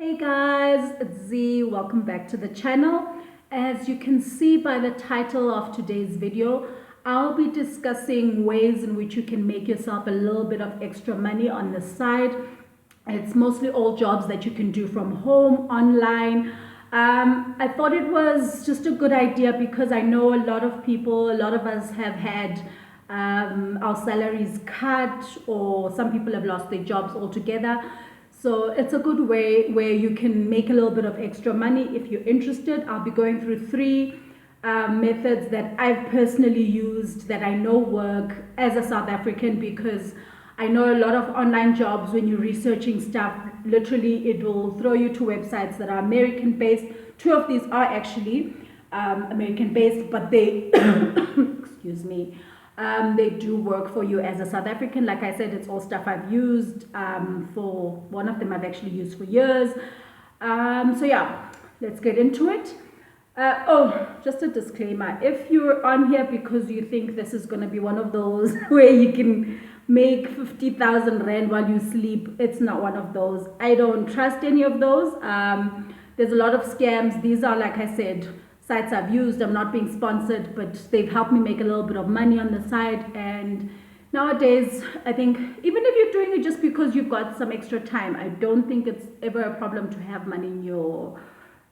Hey guys, it's Z. Welcome back to the channel. As you can see by the title of today's video, I'll be discussing ways in which you can make yourself a little bit of extra money on the side. It's mostly all jobs that you can do from home, online. I thought it was just a good idea because I know a lot of people, a lot of us have had our salaries cut, or some people have lost their jobs altogether. So it's a good way where you can make a little bit of extra money. If you're interested, I'll be going through three methods that I've personally used that I know work as a South African, because I know a lot of online jobs, when you're researching stuff, literally it will throw you to websites that are American based. Two of these are actually American based, but they excuse me, they do work for you as a South African. Like I said, it's all stuff I've used. For one of them I've actually used for years. So yeah, let's get into it. Just a disclaimer: if you're on here because you think this is going to be one of those where you can make 50,000 rand while you sleep, it's not one of those. I don't trust any of those. There's a lot of scams. These are, like I said, sites I've used. I'm not being sponsored, but they've helped me make a little bit of money on the side. And nowadays, I think even if you're doing it just because you've got some extra time, I don't think it's ever a problem to have money in your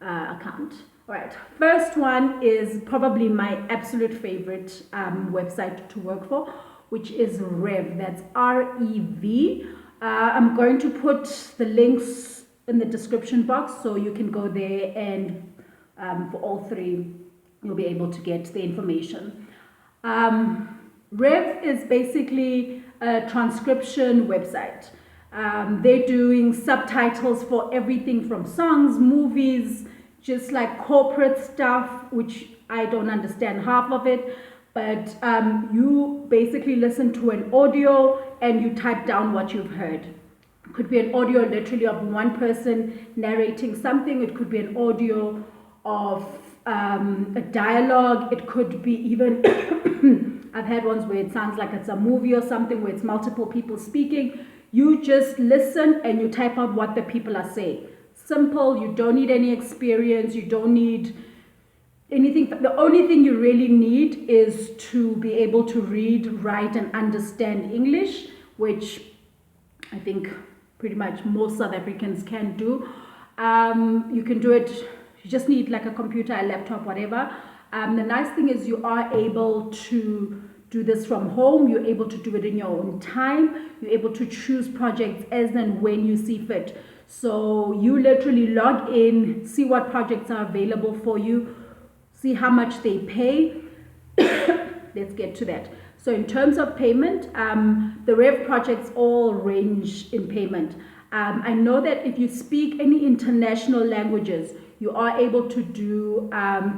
account. All right, first one is probably my absolute favorite website to work for, which is Rev. That's REV. I'm going to put the links in the description box so you can go there, and for all three you'll be able to get the information. Rev is basically a transcription website. They're doing subtitles for everything from songs, movies, just like corporate stuff, which I don't understand half of it. But you basically listen to an audio and you type down what you've heard. It could be an audio literally of one person narrating something. It could be an audio of a dialogue. It could be even I've had ones where it sounds like it's a movie or something, where it's multiple people speaking. You just listen and you type out what the people are saying. Simple. You don't need any experience. You don't need anything. The only thing you really need is to be able to read, write, and understand English, which I think pretty much most South Africans can do. You can do it. You just need like a computer, a laptop, whatever. The nice thing is you are able to do this from home. You're able to do it in your own time. You're able to choose projects as and when you see fit. So you literally log in, see what projects are available for you, see how much they pay. Let's get to that. So in terms of payment, the Rev projects all range in payment. I know that if you speak any international languages, you are able to do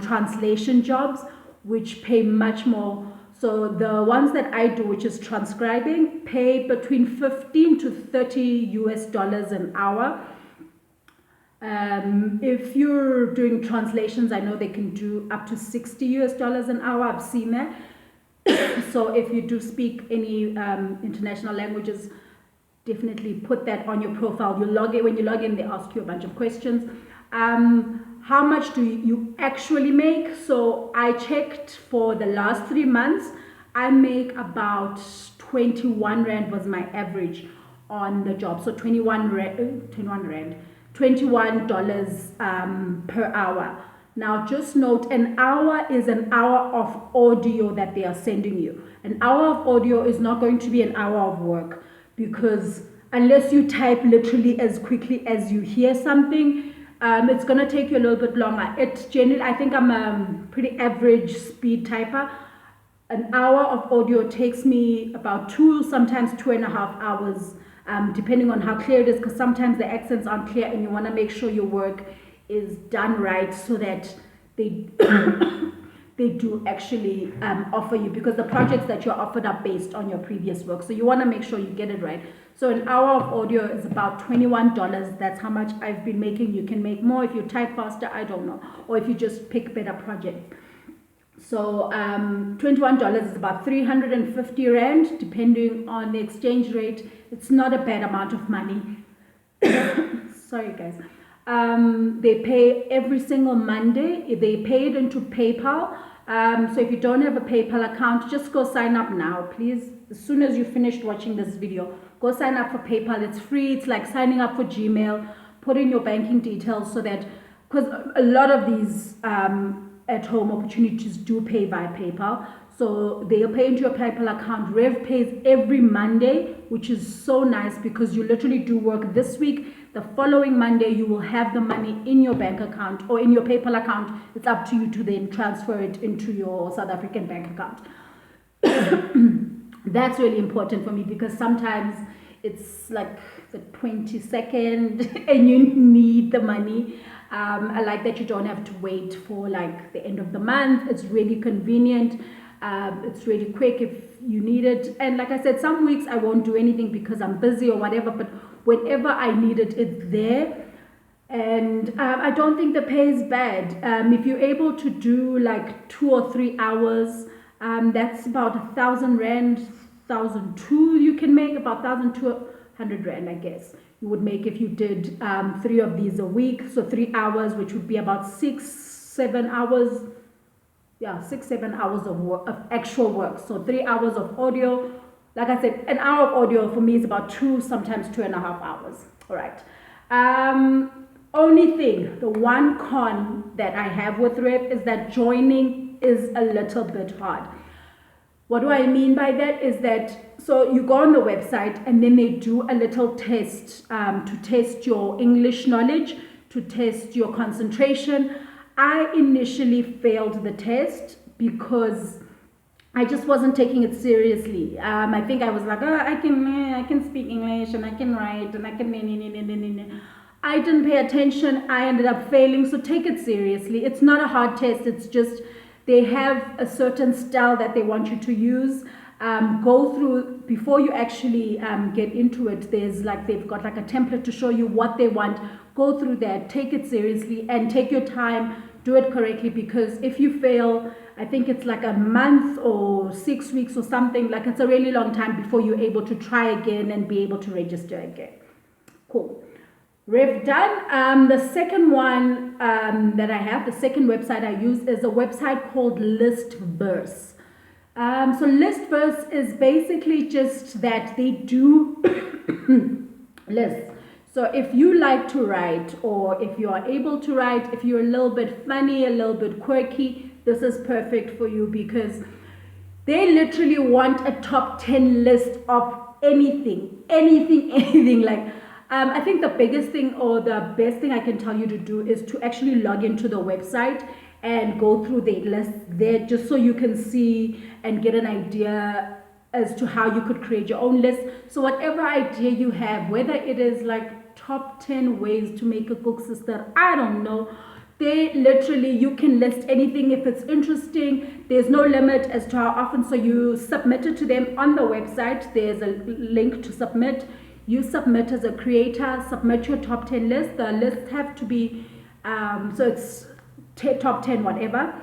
translation jobs, which pay much more. So the ones that I do, which is transcribing, pay between 15 to 30 US dollars an hour. If you're doing translations, I know they can do up to 60 US dollars an hour. I've seen that. So if you do speak any international languages, definitely put that on your profile. You log in. When you log in, they ask you a bunch of questions. How much do you actually make? So I checked for the last 3 months. I make about 21 rand was my average on the job. So $21 per hour. Now just note, an hour is an hour of audio that they are sending you. An hour of audio is not going to be an hour of work, because unless you type literally as quickly as you hear something, it's going to take you a little bit longer. It's generally, I think I'm a pretty average speed typer. An hour of audio takes me about 2, sometimes 2.5 hours, depending on how clear it is, because sometimes the accents aren't clear and you want to make sure your work is done right so that they they do actually offer you, because the projects that you're offered are based on your previous work. So you want to make sure you get it right. So an hour of audio is about $21. That's how much I've been making. You can make more if you type faster, I don't know, or if you just pick better projects. So $21 is about 350 rand, depending on the exchange rate. It's not a bad amount of money. Sorry guys. They pay every single Monday. They pay it into PayPal. So if you don't have a PayPal account, just go sign up now, please. As soon as you finished watching this video, go sign up for PayPal. It's free. It's like signing up for Gmail. Put in your banking details so that, because a lot of these at-home opportunities do pay by PayPal. So they'll pay into your PayPal account. Rev pays every Monday, which is so nice because you literally do work this week. The following Monday, you will have the money in your bank account or in your PayPal account. It's up to you to then transfer it into your South African bank account. That's really important for me because sometimes it's like the 22nd and you need the money. I like that you don't have to wait for like the end of the month. It's really convenient. It's really quick if you need it. And like I said, some weeks I won't do anything because I'm busy or whatever, but whenever I need it, it's there. And I don't think the pay is bad. If you're able to do like 2 or 3 hours, that's about 1,000 rand, 1,200 you can make, about 1,200 rand, I guess. You would make if you did 3 of these a week. So 3 hours, which would be about 6-7 hours. Yeah, 6-7 hours of work, of actual work. So 3 hours of audio. Like I said, an hour of audio for me is about 2, sometimes 2.5 hours. All right. Only thing, the one con that I have with Rev is that joining is a little bit hard. What do I mean by that is that, so you go on the website and then they do a little test to test your English knowledge, to test your concentration. I initially failed the test because I just wasn't taking it seriously. I think I was like, oh, I can speak English and I can write and I can. I didn't pay attention. I ended up failing. So take it seriously. It's not a hard test. It's just they have a certain style that they want you to use. Go through before you actually get into it. There's like they've got like a template to show you what they want. Go through that, take it seriously, and take your time. Do it correctly, because if you fail, I think it's like a month or 6 weeks or something. Like it's a really long time before you're able to try again and be able to register again. Cool. Rev done. The second one that I have, the second website I use is a website called Listverse. So Listverse is basically just that they do lists. So if you like to write, or if you are able to write, if you're a little bit funny, a little bit quirky, this is perfect for you, because they literally want a top 10 list of anything. Like, I think the biggest thing or the best thing I can tell you to do is to actually log into the website and go through the list there, just so you can see and get an idea as to how you could create your own list. So whatever idea you have, whether it is like top 10 ways to make a cook sister, I don't know, they literally, you can list anything if it's interesting. There's no limit as to how often. So you submit it to them on the website. There's a link to submit. You submit as a creator, submit your top 10 list. The lists have to be so it's top 10 whatever,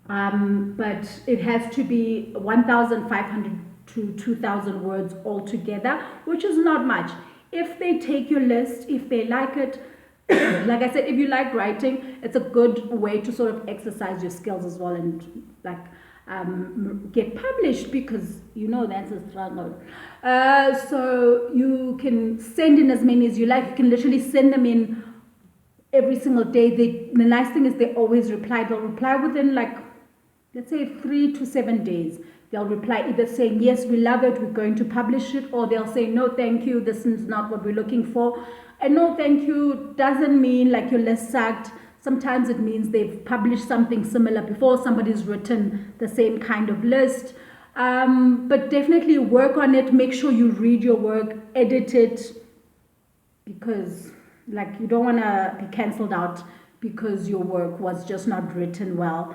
but it has to be 1,500 to 2,000 words altogether, which is not much. If they take your list, if they like it, like I said, if you like writing, it's a good way to sort of exercise your skills as well, and like get published, because you know that's a struggle. So you can send in as many as you like. You can literally send them in every single day. The nice thing is they always reply. They'll reply within like, let's say 3 to 7 days. They'll reply either saying, yes, we love it, we're going to publish it, or they'll say, no, thank you, this is not what we're looking for. And no, thank you doesn't mean like your list sucked. Sometimes it means they've published something similar before, somebody's written the same kind of list. But definitely work on it. Make sure you read your work, edit it, because like you don't want to be cancelled out because your work was just not written well.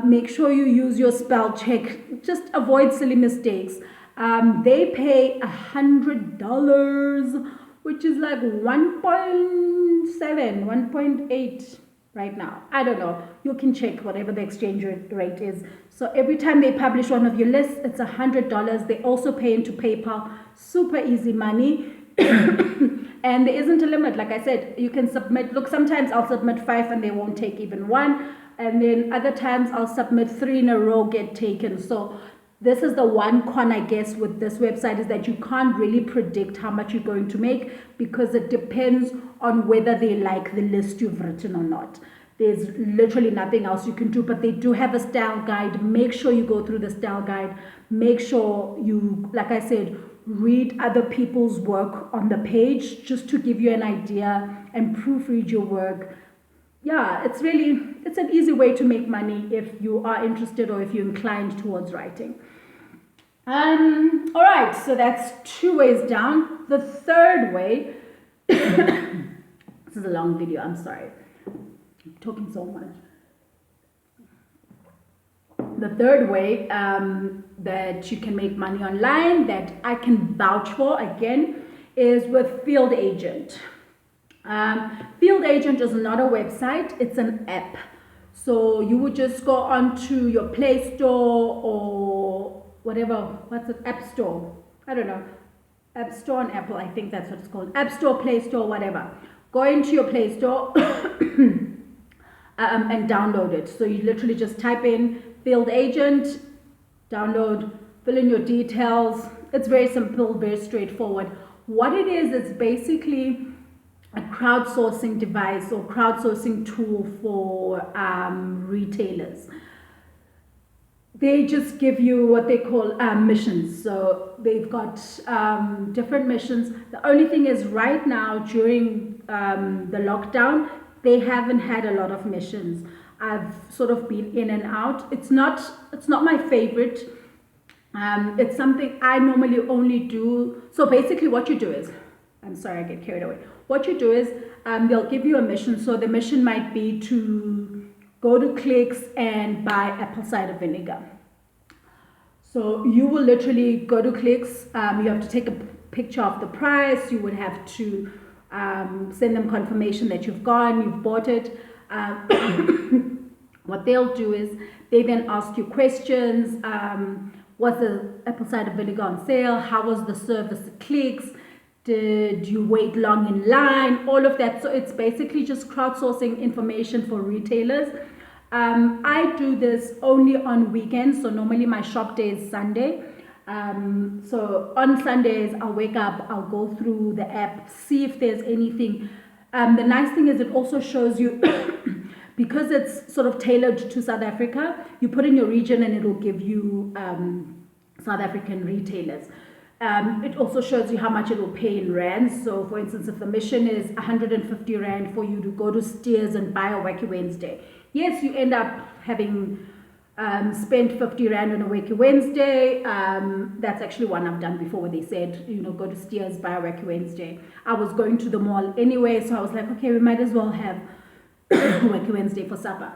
Make sure you use your spell check. Just avoid silly mistakes. They pay $100, which is like 1.7, 1.8 right now. I don't know. You can check whatever the exchange rate is. So every time they publish one of your lists, it's $100. They also pay into PayPal. Super easy money. And there isn't a limit. Like I said, you can submit. Look, sometimes I'll submit 5 and they won't take even one. And then other times I'll submit 3 in a row, get taken. So this is the one con, I guess, with this website, is that you can't really predict how much you're going to make, because it depends on whether they like the list you've written or not. There's literally nothing else you can do, but they do have a style guide. Make sure you go through the style guide. Make sure you, like I said, read other people's work on the page, just to give you an idea, and proofread your work. Yeah, it's an easy way to make money if you are interested or if you're inclined towards writing. All right, so that's 2 ways down. The third way, this is a long video, I'm sorry, I'm talking so much. The third way that you can make money online, that I can vouch for, again, is with Field Agent. Field Agent is not a website, it's an app. So you would just go onto your Play Store or whatever, what's it, App Store, I don't know, App Store on Apple, I think that's what it's called, App Store, Play Store, whatever. Go into your Play Store and download it. So you literally just type in Field Agent, download, fill in your details. It's very simple, very straightforward. What it is basically a crowdsourcing device or crowdsourcing tool for retailers. They just give you what they call missions. So they've got different missions. The only thing is, right now during the lockdown, they haven't had a lot of missions. I've sort of been in and out. It's not my favorite. It's something I normally only do. So basically what you do is, I'm sorry, I get carried away. What you do is they'll give you a mission. So the mission might be to go to Clicks and buy apple cider vinegar. So you will literally go to Clicks. You have to take a picture of the price. You would have to send them confirmation that you've bought it. What they'll do is they then ask you questions. Was the apple cider vinegar on sale? How was the service at Clicks? Did you wait long in line? All of that. So it's basically just crowdsourcing information for retailers. I do this only on weekends. So normally my shop day is Sunday. So on Sundays, I'll wake up, I'll go through the app, see if there's anything. The nice thing is it also shows you, because it's sort of tailored to South Africa, you put in your region and it'll give you South African retailers. It also shows you how much it will pay in rands. So for instance, if the mission is 150 rand for you to go to Steers and buy a Wacky Wednesday, yes, you end up having spent 50 rand on a Wacky Wednesday. That's actually one I've done before, where they said, go to Steers, buy a Wacky Wednesday. I was going to the mall anyway, so I was like, okay, we might as well have Wacky Wednesday for supper.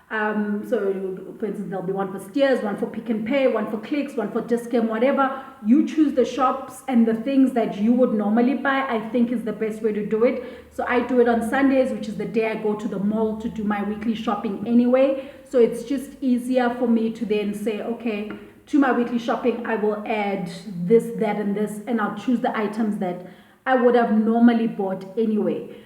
So for instance, there'll be one for Steers, one for Pick and Pay, one for Clicks, one for Discount, whatever. You choose the shops and the things that you would normally buy, I think is the best way to do it. So I do it on Sundays, which is the day I go to the mall to do my weekly shopping anyway. So it's just easier for me to then say, okay, to my weekly shopping, I will add this, that, and this, and I'll choose the items that I would have normally bought anyway.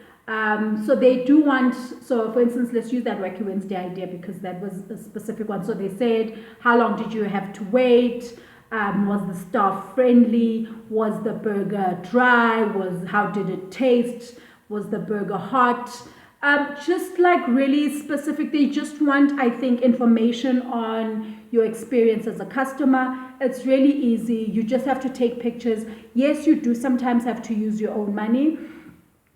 So they do want, so for instance, let's use that Wacky Wednesday idea because that was a specific one. So they said, how long did you have to wait? Was the staff friendly? Was the burger dry? How did it taste? Was the burger hot? Just like really specific. They just want, I think, information on your experience as a customer. It's really easy. You just have to take pictures. Yes, you do sometimes have to use your own money.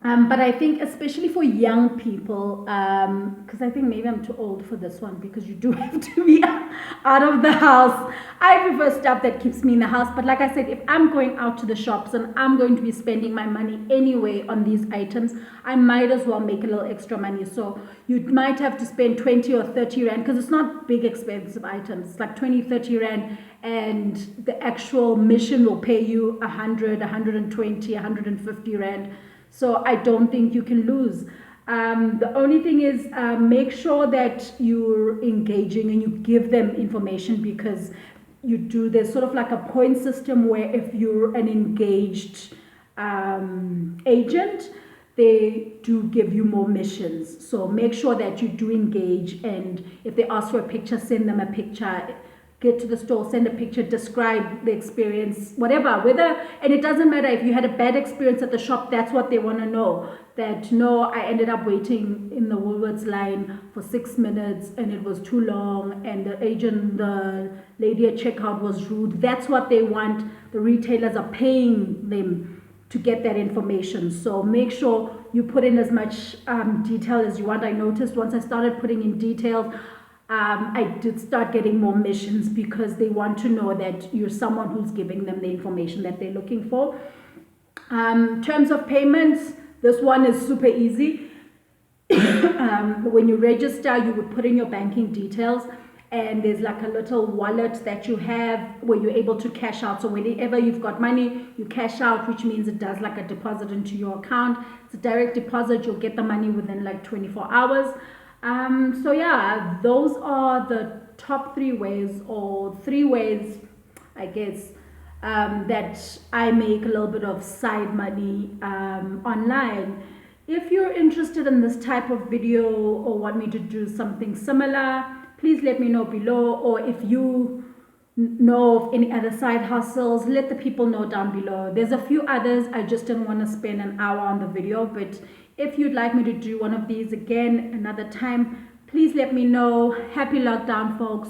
But I think especially for young people, because I think maybe I'm too old for this one, because you do have to be out of the house. I prefer stuff that keeps me in the house. But like I said, if I'm going out to the shops and I'm going to be spending my money anyway on these items, I might as well make a little extra money. So you might have to spend 20 or 30 rand, because it's not big expensive items. It's like 20, 30 rand, and the actual mission will pay you 100, 120, 150 rand. So I don't think you can lose. The only thing is make sure that you're engaging and you give them information, because there's sort of like a point system where if you're an engaged agent, they do give you more missions. So make sure that you do engage, and if they ask for a picture, send them a picture. Get to the store, send a picture, describe the experience, whatever, and it doesn't matter if you had a bad experience at the shop. That's what they want to know, that no, I ended up waiting in the Woolworths line for 6 minutes and it was too long, and the lady at checkout was rude. That's what they want. The retailers are paying them to get that information. So make sure you put in as much detail as you want. I noticed once I started putting in details, I did start getting more missions, because they want to know that you're someone who's giving them the information that they're looking for. Terms of payments, this one is super easy. When you register, you would put in your banking details, and there's like a little wallet that you have where you're able to cash out. So whenever you've got money, you cash out, which means it does like a deposit into your account. It's a direct deposit. You'll get the money within like 24 hours. So yeah, those are the top 3 ways, or 3 ways, I guess, that I make a little bit of side money online. If you're interested in this type of video or want me to do something similar, please let me know below. Or if you know of any other side hustles, let the people know down below. There's a few others. I just didn't want to spend an hour on the video, but if you'd like me to do one of these again another time, please let me know. Happy lockdown, folks.